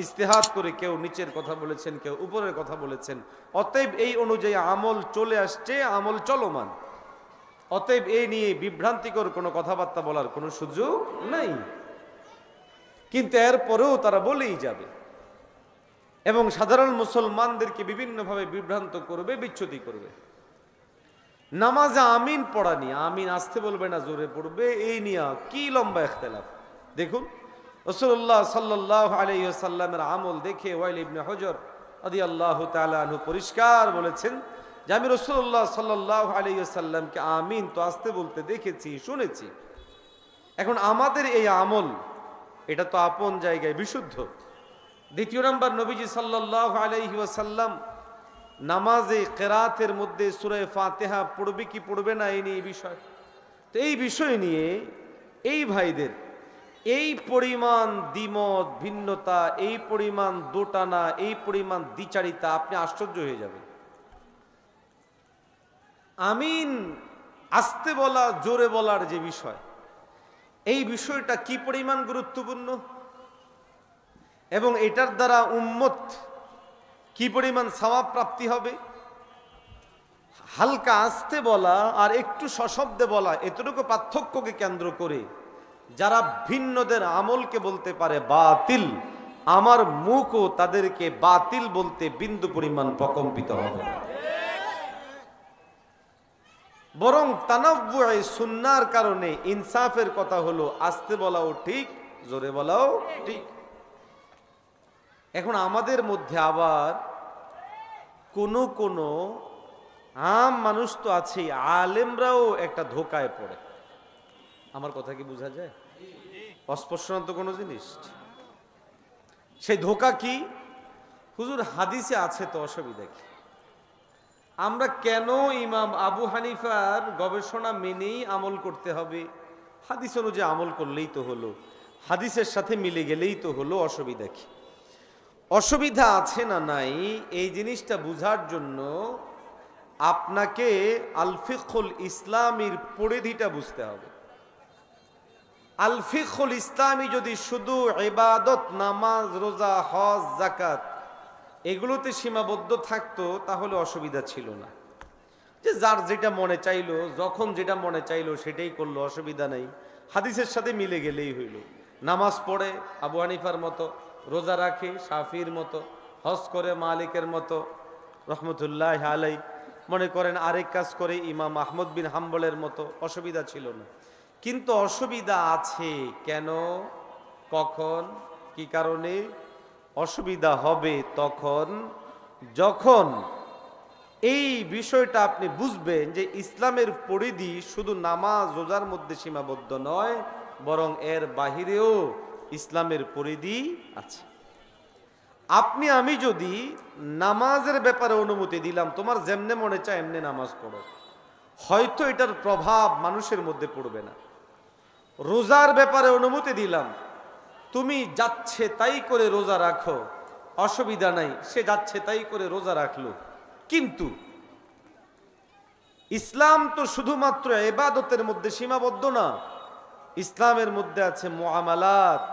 ইজতিহাদ করে কেউ নিচের কথা বলেছেন, কেউ উপরের কথা বলেছেন। অতএব এই অনুযায়ী আমল চলে আসছে, আমল চলমান। অতএব এই নিয়ে বিভ্রান্তিকর কোনো কথাবার্তা বলার কোনো সুযোগ নাই। কিন্তু এরপরেও তারা বলেই যাবে এবং সাধারণ মুসলমানদেরকে বিভিন্নভাবে বিভ্রান্ত করবে, বিচ্যুতি করবে। নামাজে আমিন পড়া নিয়ে, আমিন আসতে বলবে না জোরে পড়বে, এই নিয়ে কি লম্বা ইখতিলাফ। দেখুন রাসূলুল্লাহ সাল্লাল্লাহু আলাইহি ওয়াসাল্লামের আমল দেখে ওয়াইল ইবনে হুজর রাদিয়াল্লাহু তাআলা আনহু পরিষ্কার বলেছেন যে আমি রাসূলুল্লাহ সাল্লাল্লাহু আলাইহি ওয়াসাল্লামকে আমিন তো আসতে বলতে দেখেছি, শুনেছি। এখন আমাদের এই আমল, এটা তো আপন জায়গায় বিশুদ্ধ। দ্বিতীয় নাম্বার, নবীজি সাল্লাল্লাহু আলাইহি ওয়াসাল্লাম নামাজে কেরাতের মধ্যে সূরা ফাতিহা পড়বে কি পড়বে না এই নিয়ে বিষয়। তো এই বিষয় নিয়ে এই ভাইদের এই পরিমাণ দ্বিমত ভিন্নতা, এই পরিমাণ দোটানা, এই পরিমাণ দ্বিচারিতা, আপনি আশ্চর্য হয়ে যাবেন। আমিন আস্তে বলা জোরে বলার যে বিষয়, এই বিষয়টা কি পরিমাণ গুরুত্বপূর্ণ এবং এটার দ্বারা উম্মত কি পরিমাণ সওয়াব প্রাপ্তি হবে। হালকা আস্তে বলা আর একটু সশব্দে বলা, এতটুকু পার্থক্যকে কেন্দ্র করে যারা ভিন্নদের আমলকে বলতে পারে বাতিল, আমার মুখও তাদেরকে বাতিল বলতে বিন্দু পরিমাণ প্রকম্পিত হবে না। বরং তানাব্বুয়ে সুন্নাহর কারণে ইনসাফের কথা হলো আস্তে বলাও ঠিক, জোরে বলাও ঠিক। এখন আমাদের মধ্যে আবার কোন আম মানুষ তো আছে, আলেমরাও একটা ধোকায় পড়ে। আমার কথা কি বোঝা যায়? অস্পষ্টত কোনো জিনিস, সেই ধোকা কি? হুজুর হাদিসে আছে তো অসুবিধা কি? আমরা কেন ইমাম আবু হানিফার গবেষণা মেনেই আমল করতে হবে? হাদিস অনুযায়ী আমল করলেই তো হলো, হাদিসের সাথে মিলে গেলেই তো হলো, অসুবিধা কি? অসুবিধা আছে না নাই এই জিনিসটা বুঝার জন্য আপনাকে আল ফিকহুল ইসলামীর পরিধিটা বুঝতে হবে। আল ফিকহুল ইসলামী যদি শুধু ইবাদত, নামাজ, রোজা, হজ, যাকাত এগুলোতে সীমাবদ্ধ থাকতো তাহলে অসুবিধা ছিল না। যে যার যেটা মনে চাইলো, যখন যেটা মনে চাইলো সেটাই করলো, অসুবিধা নাই, হাদিসের সাথে মিলে গেলেই হইল। নামাজ পড়ে আবু হানিফার মতো, রোজা রাখে শাফির মতো, হজ করে মালিকের মতো রহমতুল্লাহ আলাই, মনে করেন আরেক কাজ করে ইমাম আহমদ বিন হাম্বলের মতো, অসুবিধা ছিল না। কিন্তু অসুবিধা আছে কেন, কখন, কি কারণে? অসুবিধা হবে তখন যখন এই বিষয়টা আপনি বুঝবেন যে ইসলামের পরিধি শুধু নামাজ রোজার মধ্যে সীমাবদ্ধ নয়, বরং এর বাহিরেও ইসলামের পরিধি আছে। আপনি আমি যদি নামাজের ব্যাপারে অনুমতি দিলাম, তোমার যেমনে মনে চায় এমনি নামাজ পড়ো, হয়তো এটার প্রভাব মানুষের মধ্যে পড়বে না। রোজার ব্যাপারে অনুমতি দিলাম, তুমি যাচ্ছে তাই করে রোজা রাখো, অসুবিধা নাই, সে যাচ্ছে তাই করে রোজা রাখলো। কিন্তু ইসলাম তো শুধুমাত্র ইবাদতের মধ্যে সীমাবদ্ধ না, ইসলামের মধ্যে আছে মুআমালাত,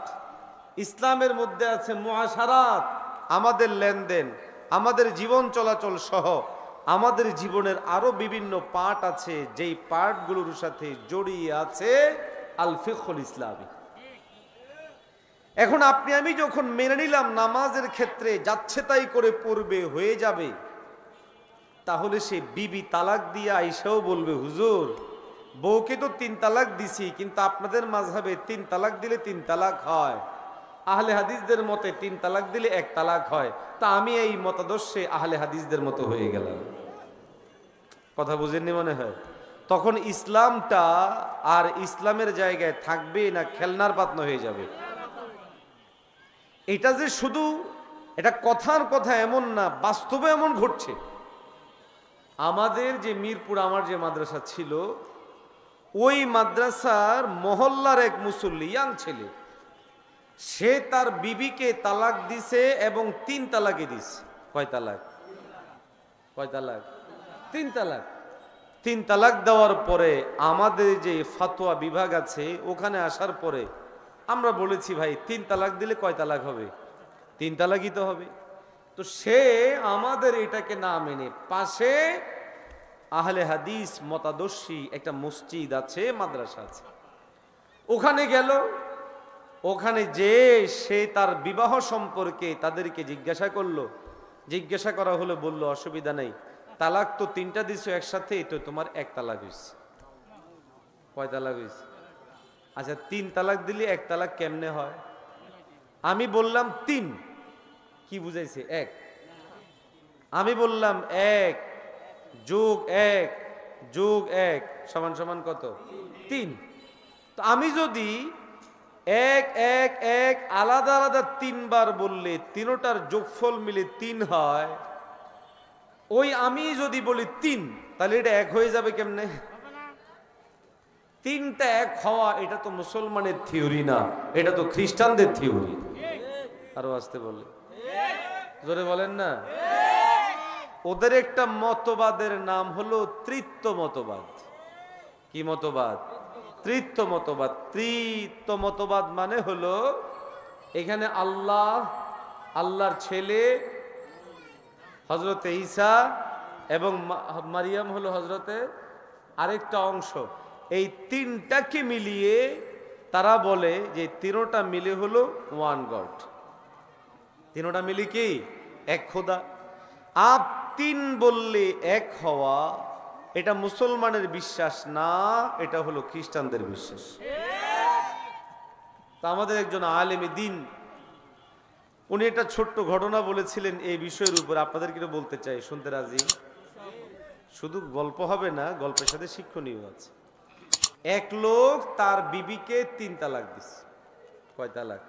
ইসলামের মধ্যে আছে মুআশারাত, আমাদের লেনদেন, আমাদের জীবন চলাচল সহ আমাদের জীবনের আরো বিভিন্ন পার্ট আছে, যেই পার্টগুলোর সাথে জড়িয়ে আছে আল ফিকহুল ইসলামী। এখন আপনি আমি যখন মেনে নিলাম নামাজের ক্ষেত্রে যাচ্ছে তাই করে পড়বে, হয়ে যাবে, তাহলে সে বিবি তালাক দিয়ে আইসাও বলবে হুজুর বউকে তো 3 তালাক দিছি, কিন্তু আপনাদের মাযহাবে 3 তালাক দিলে 3 তালাক হয়, আহলে হাদিসদের মতে 3 তালাক দিলে 1 তালাক হয়, তা আমি এই মতাদর্শে আহলে হাদিসদের মতো হয়ে গেলাম। কথা বুঝেননি মনে হয়? তখন ইসলামটা আর ইসলামের জায়গায় থাকবে না খেলনার পাত্র হয়ে যাবে। এটা যে শুধু এটা কথার কথা এমন না, বাস্তবে এমন ঘটছে। আমাদের যে মিরপুর আমার যে মাদ্রাসা ছিল, ওই মাদ্রাসার মহল্লার এক মুসল্লি ইয়াং ছেলে, সে তার বিবিকে তালাক দিছে এবং 3 তালাকই দিছে। কয় তালাক? 3 তালাক। 3 তালাক দেওয়ার পরে আমাদের যে ফাতোয়া বিভাগ আছে ওখানে আসার পরে আমরা বলেছি ভাই 3 তালাক দিলে কয় তালাক হবে? 3 তালাকই তো হবে। তো সে আমাদের এটাকে না মেনে পাশে আহলে হাদিস মতাদর্শী একটা মসজিদ আছে, মাদ্রাসা আছে, ওখানে গেল। ওখানে যে সে তার বিবাহ সম্পর্কে তাদেরকে জিজ্ঞাসা করলো, জিজ্ঞাসা করা হলো, বলল অসুবিধা নেই, তালাক তো 3টা দিছো একসাথে, তো তোমার 1 তালাক হয়েছে। কয় তালাক হয়েছে? আচ্ছা 3 তালাক দিলে 1 তালাক কেমনে হয়? আমি বললাম 3, কি বুঝাইছে? 1। আমি বললাম 1 যোগ 1 যোগ 1 সমান সমান কত? 3। তো আমি যদি 1 1 1 আলাদা আলাদা 3 বার বললে তিনোটার যোগফল মিলে 3 হয়, ওই আমি যদি বলি 3, তাহলে এটা 1 হয়ে যাবে কেমনে? 3টা 1 হওয়া এটা তো মুসলমানের থিওরি না, এটা তো খ্রিস্টানদের থিওরি। আরো আসতে বলে, জোরে বলেন না। ওদের একটা মতবাদের নাম হলো তৃত্ব মতবাদ। কি মতবাদ? তৃত্ব মতবাদ। তৃত্ব মতবাদ মানে হলো এখানে আল্লাহ, আল্লাহর ছেলে হযরতে ঈসা এবং মারিয়াম হলো হযরতে আরেকটা অংশ, এই তিনটাকে মিলিয়ে তারা বলে যে তিনোটা মিলে হলো ওয়ান গড। তিনোটা মিলে কি? এক খোদা। আপ 3 বললে 1 হওয়া এটা মুসলমানের বিশ্বাস না, এটা হলো খ্রিস্টানদের বিশ্বাস। তা আমাদের একজন আলেম দ্বীন উনি একটা ছোট্ট ঘটনা বলেছিলেন এই বিষয়ের উপর, আপনাদের কিনা বলতে চাই, শুনতে রাজি? শুধু গল্প হবে না, গল্পের সাথে শিক্ষণীয় আছে। এক লোক তার বিবিকে 3 তালাক দিছে। কয় তালাক?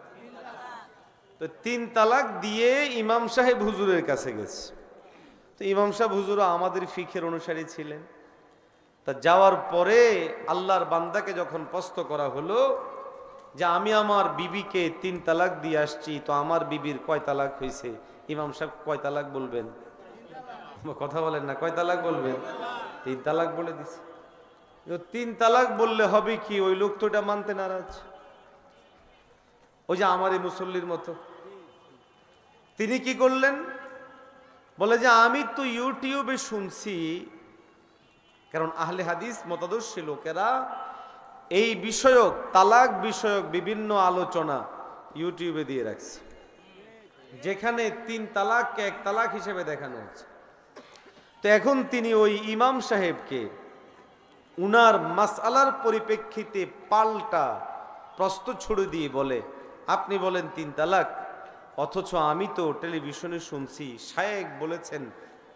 তো 3 তালাক দিয়ে ইমাম সাহেব হুজুরের কাছে গেছে। তো ইমাম সাহেব হুজুরও আমাদের ফিখের অনুসারী ছিলেন। তা যাওয়ার পরে আল্লাহর বান্দাকে যখন প্রশ্ন করা হলো যে আমি আমার বিবিকে 3 তালাক দিয়ে আসছি, তো আমার বিবির কয় তালাক হয়েছে? ইমাম সাহেব কয় তালাক বলবেন? কথা বলেন না, কয় তালাক বলবেন? 3 তালাক বলে দিছে। 3 তালাক বললে হবে কি? ওই লোক তো এটা মানতে নারাজ। ওই যে আমার এই মুসল্লির মতো তিনি কি করলেন? বলে যে আমি তো ইউটিউবে শুনছি, কারণ আহলে হাদিস মতাদর্শী লোকেরা এই বিষয়ক তালাক বিষয়ক বিভিন্ন আলোচনা ইউটিউবে দিয়ে রাখছে, যেখানে 3 তালাককে 1 তালাক হিসেবে দেখানো হচ্ছে। তো এখন তিনি ওই ইমাম সাহেবকে উনার মাসআলার পরিপ্রেক্ষিতে পাল্টা প্রশ্ন ছুড়ে দিয়ে বলে, আপনি বলেন 3 তালাক, অথচ আমি তো টেলিভিশনে শুনছি শায়েখ বলেছেন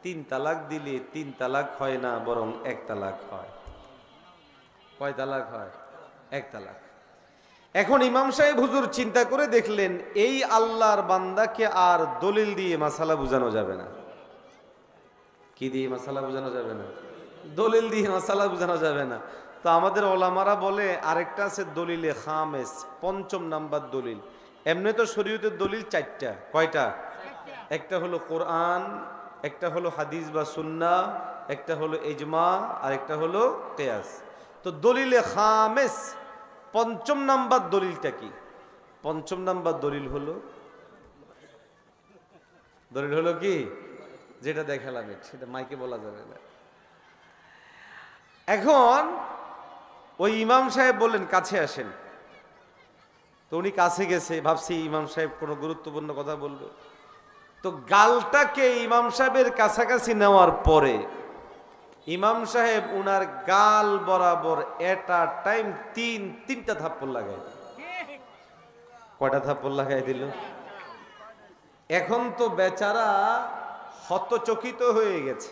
3 তালাক দিলে 3 তালাক হয় না, বরং 1 তালাক হয়। কয় তালাক হয়? 1 তালাক। এখন ইমাম সাহেব হুজুর চিন্তা করে দেখলেন এই আল্লাহর বান্দাকে আর দলিল দিয়ে মাসালা বুঝানো যাবে না। কি দিয়ে মাসালা বুঝানো যাবে না? দলিল দিয়ে মাসালা বুঝানো যাবে না। তো আমাদের ওলামারা বলে আরেকটা আছে দলিলে খামেস, 5ম নাম্বার দলিল। এমনি তো শরীয়তের দলিল 4টা। কয়টা? একটা হলো কোরআন, একটা হলো হাদিস বা সুন্নাহ, একটা হলো ইজমা, আর একটা হলো কিয়াস। তো দলিলে খামেস 5ম নাম্বার দলিলটা কি? 5ম নাম্বার দলিল হলো কি? যেটা দেখালাম, সেটা মাইকে বলা যাবে না। এখন ওই ইমাম সাহেব বললেন কাছে আসেন। তো উনি কাছে গেছে, ভাবছি ইমাম সাহেব কোনো গুরুত্বপূর্ণ কথা বলবে। তো গালটাকে ইমাম সাহেবের কাছাকাছি নেওয়ার পরে ইমাম সাহেব উনার গাল বরাবর এটা টাইম 3টা থাপ্পড় লাগাই দিল। কয়টা থাপ্পড় লাগাই দিল? এখন তো বেচারা হতচকিত হয়ে গেছে।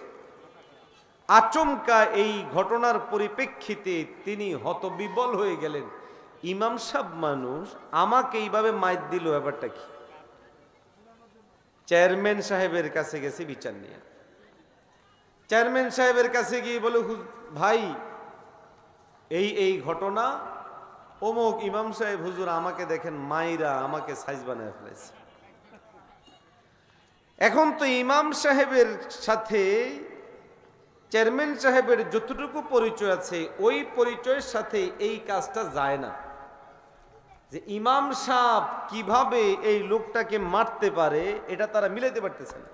আচমকা এই ঘটনার পরিপ্রেক্ষিতে তিনি হতবিবল হয়ে গেলেন। ইমাম সাহেব মানুষ, আমাকে এইভাবে মাইর দিল, ব্যাপারটা কি? চেয়ারম্যান সাহেবের কাছে গেছে বিচার নিয়ে। চেয়ারম্যান সাহেবের কাছে গিয়ে বলে, ভাই এই ঘটনা, অমুক ইমাম সাহেব হুজুর আমাকে দেখেন মাইরা আমাকে সাইজ বানায় ফেলেছে। এখন তো ইমাম সাহেবের সাথে চেয়ারম্যান সাহেবের যতটুকু পরিচয় আছে ওই পরিচয়ের সাথে এই কাজটা যায় না, যে ইমাম সাহেব কিভাবে এই লোকটাকে মারতে পারে এটা তারা মিলাইতে পারতেছে না।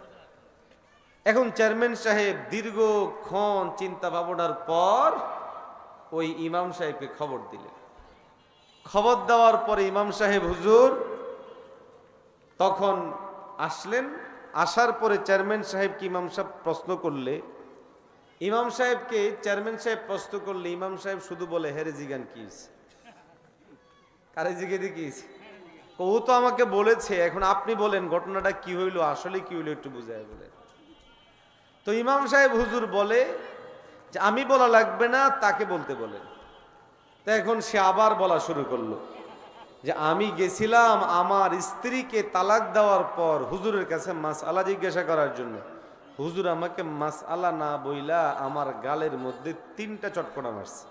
এখন চেয়ারম্যান সাহেব দীর্ঘক্ষণ চিন্তা ভাবনার পর ওই ইমাম সাহেবকে খবর দিলেন। খবর দেওয়ার পরে ইমাম সাহেব হুজুর তখন আসলেন। আসার পরে চেয়ারম্যান সাহেবকে ইমাম সাহেব প্রশ্ন করলে, ইমাম সাহেবকে চেয়ারম্যান সাহেব প্রশ্ন করলে ইমাম সাহেব শুধু বলে, হেরে জিগান কি? কারে জিগে দেখিস? ও তো আমাকে বলেছে, এখন আপনি বলেন ঘটনাটা কি হইলো, আসলে কি হইলো একটু বুঝায় বলেন। তো ইমাম সাহেব হুজুর বলে যে আমি বলা লাগবে না, তাকে বলতে বলেন। তো এখন সে আবার বলা শুরু করলো যে আমি গেছিলাম আমার স্ত্রীকে তালাক দেওয়ার পর হুজুরের কাছে মাসআলা জিজ্ঞাসা করার জন্য। হুজুর আমাকে মাসআলা না বইলা আমার গালের মধ্যে 3টা চটকনা মারছে।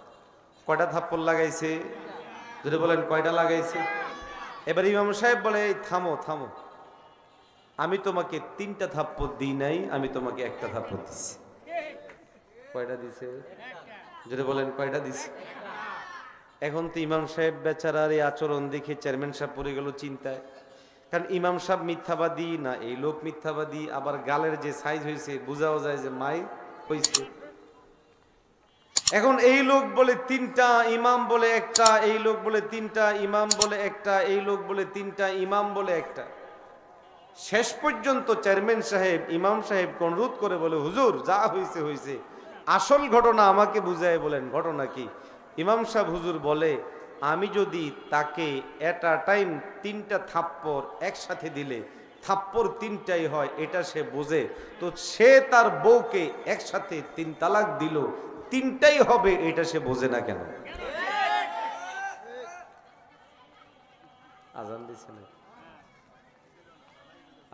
কয়টা থাপ্পড় লাগাইছে? যদি বলেন কয়টা লাগাইছে? এবার ইমাম সাহেব বলে এই থামো থামো, আমি তোমাকে 3টা থাপ্পড় দিই নাই, আমি তোমাকে একটা থাপ্পড় দিছি। কয়টা দিছে? যদি বলেন কয়টা দিছে? এখন তো ইমাম সাহেব বেচারার এই আচরণ দেখে চেয়ারম্যান সাহেব পড়ে গেল চিন্তায়। কারণ ইমাম সাহেব মিথ্যাবাদী না এই লোক মিথ্যাবাদী, আবার গালের যে সাইজ হয়েছে বোঝাও যায় যে মাই হয়েছে। এখন এই লোক বলে 3টা, ইমাম বলে একটা, এই লোক বলে 3টা, ইমাম বলে একটা, এই লোক বলে 3টা, ইমাম বলে একটা। শেষ পর্যন্ত চেয়ারম্যান সাহেব ইমাম সাহেবকে অনুরোধ করে বলে হুজুর যা হয়েছে হয়েছে, আসল ঘটনা আমাকে বুঝায় বলেন, ঘটনা কি? ইমাম সাহেব হুজুর বলে আমি যদি তাকে এট আ টাইম 3টা থাপ্পড় একসাথে দিলে থাপ্পড় 3টাই হয় এটা সে বোঝে, তো সে তার বউকে একসাথে 3 তালাক দিল 3টাই হবে এটা সে বোঝে না কেন? আজান দিছে না?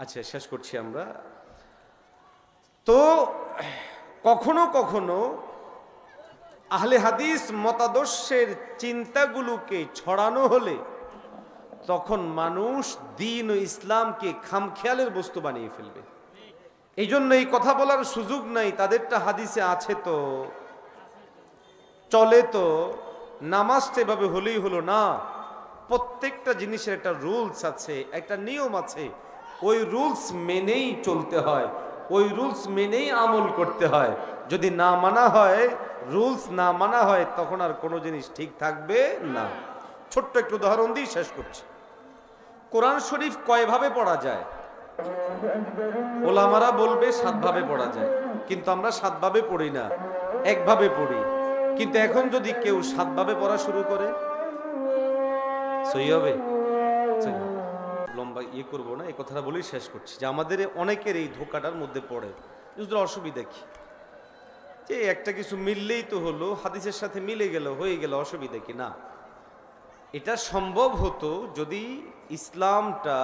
আচ্ছা শেষ করছি আমরা। তো কখনো কখনো আহলে হাদিস মতাদর্শের চিন্তাগুলোকে ছড়ানো হলে তখন মানুষ দ্বীন ও ইসলামকে খামখেয়ালের বস্তু বানিয়ে ফেলবে। এই জন্য এই কথা বলার সুযোগ নাই, তাদেরটা হাদিসে আছে তো চলে, তো নামাজটা এভাবে হলেই হলো না। প্রত্যেকটা জিনিসের একটা রুলস আছে, একটা নিয়ম আছে, ওই রুলস মেনেই চলতে হয়, ওই রুলস মেনেই আমল করতে হয়। যদি না মানা হয়, রুলস না মানা হয়, তখন আর কোনো জিনিস ঠিক থাকবে না। ছোট্ট একটু উদাহরণ দিয়ে শেষ করছি। কোরআন শরীফ কয়ভাবে পড়া যায়? ওলামারা বলবে 7 ভাবে পড়া যায়, কিন্তু আমরা 7 ভাবে পড়ি না, একভাবে পড়ি। কিন্তু এখন যদি কেউ 7 ভাবে পড়া শুরু করে সহি হবে? লম্বা ইয়ে করবো না, এই কথাটা বলেই শেষ করছি যে আমাদের অনেকের এই ধোকাটার মধ্যে পড়ে। অসুবিধা কি? যে একটা কিছু মিললেই তো হলো, হাদিসের সাথে মিলে গেল, হয়ে গেল, অসুবিধা কি? না, এটা সম্ভব হতো যদি ইসলামটা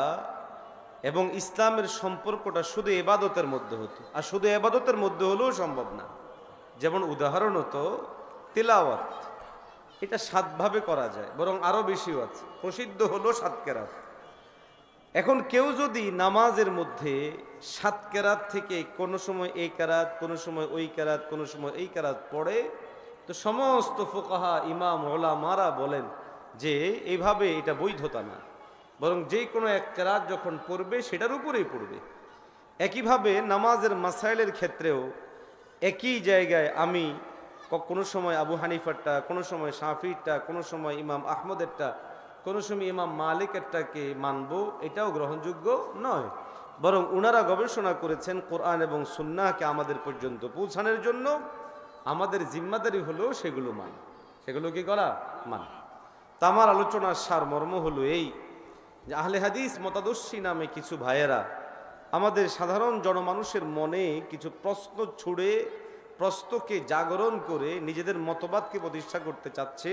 এবং ইসলামের সম্পর্কটা শুধু ইবাদতের মধ্যে হতো। আর শুধু ইবাদতের মধ্যে হলেও সম্ভব না। যেমন উদাহরণ হতো তিলাওয়াত, এটা 7 ভাবে করা যায়, বরং আরো বেশিও আছে। প্রসিদ্ধ হলো 7 কেরাত। এখন কেউ যদি নামাজের মধ্যে 7 কেরাত থেকে কোনো সময় এই কেরাত, কোনো সময় ওই কেরাত, কোনো সময় এই কেরাত পড়ে, তো সমস্ত ফুকাহা ইমাম ওলামারা বলেন যে এইভাবে এটা বৈধতা না, বরং যে কোনো এক কেরাত যখন পড়বে সেটার উপরেই পড়বে। একইভাবে নামাজের মাসাইলের ক্ষেত্রেও একই জায়গায় আমি কোনো সময় আবু হানিফারটা, কোনো সময় শাফিরটা, কোনো সময় ইমাম আহমদেরটা, কোনো সময় ইমাম মালিকেরটাকে মানব, এটাও গ্রহণযোগ্য নয়। বরং ওনারা গবেষণা করেছেন কোরআন এবং সুন্নাহকে আমাদের পর্যন্ত পৌঁছানোর জন্য আমাদের জিম্মাদারি হলো সেগুলো মান, সেগুলো কি করা? মান। তা আমার আলোচনার সারমর্ম হলো এই যে আহলে হাদিস মতাদর্শী নামে কিছু ভাইয়েরা আমাদের সাধারণ জনমানুষের মনে কিছু প্রশ্ন ছুড়ে, প্রশ্নকে জাগরণ করে নিজেদের মতবাদকে প্রতিষ্ঠা করতে চাচ্ছে।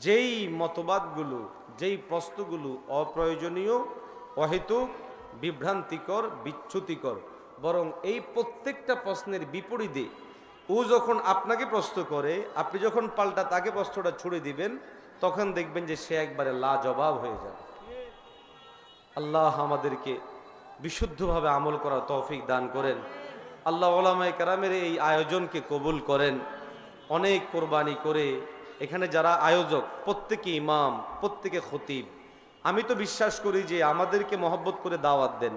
যেই মতবাদগুলো, যেই প্রশ্নগুলো অপ্রয়োজনীয়, অহেতুক, বিভ্রান্তিকর, বিচ্যুতিকর, বরং এই প্রত্যেকটা প্রশ্নের বিপরীতে ও যখন আপনাকে প্রশ্ন করে, আপনি যখন পাল্টা তাকে প্রশ্নটা ছুড়ে দিবেন, তখন দেখবেন যে সে একবারে লাজবাব হয়ে যাবে। আল্লাহ আমাদেরকে বিশুদ্ধভাবে আমল করার তৌফিক দান করেন। আল্লাহ ওলামায়ে কেরামের এই আয়োজনকে কবুল করেন। অনেক কোরবানি করে এখানে যারা আয়োজক, প্রত্যেকে ইমাম, প্রত্যেকে খতিব, আমি তো বিশ্বাস করি যে আমাদেরকে মহব্বত করে দাওয়াত দেন,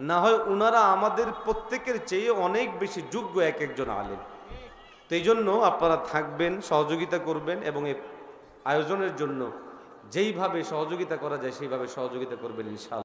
না হয় ওনারা আমাদের প্রত্যেকের চেয়ে অনেক বেশি যোগ্য এক একজন আলেম। তো এই জন্য আপনারা থাকবেন, সহযোগিতা করবেন এবং এই আয়োজনের জন্য যেইভাবে সহযোগিতা করা যায় সেইভাবে সহযোগিতা করবেন ইনশাআল্লাহ।